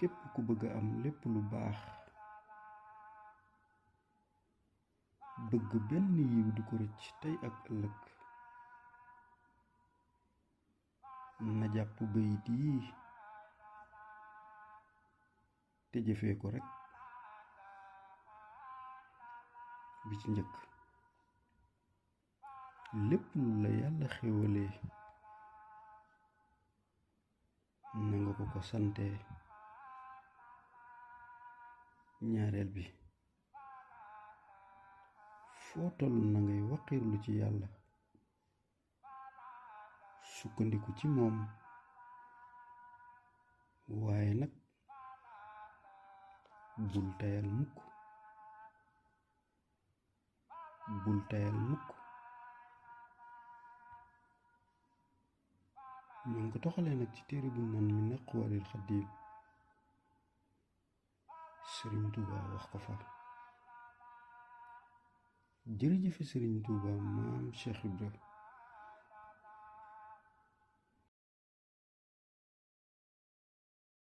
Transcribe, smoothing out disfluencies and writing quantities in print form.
képp ku bëgg am lépp lu baax bëgg benn yiw di ko rëcc tey ak ëllëg na jàpp bayit yi te jëfee ko rekk. bi ci njëkk, lépp lu la yàlla xéwalee na nga ko sante. ñaareel bi, foo toll na ngay waqirlu ci yàlla sukkandiku ci moom, waaye nag bul tayal mukk ñu ngi ko toxalee nag ci téere bu naan mi naqwalil xaddiim. Sëriñ Tuuba wax ko fa. jërëjëfe Sëriñ Tuuba maam Cheikh Ibra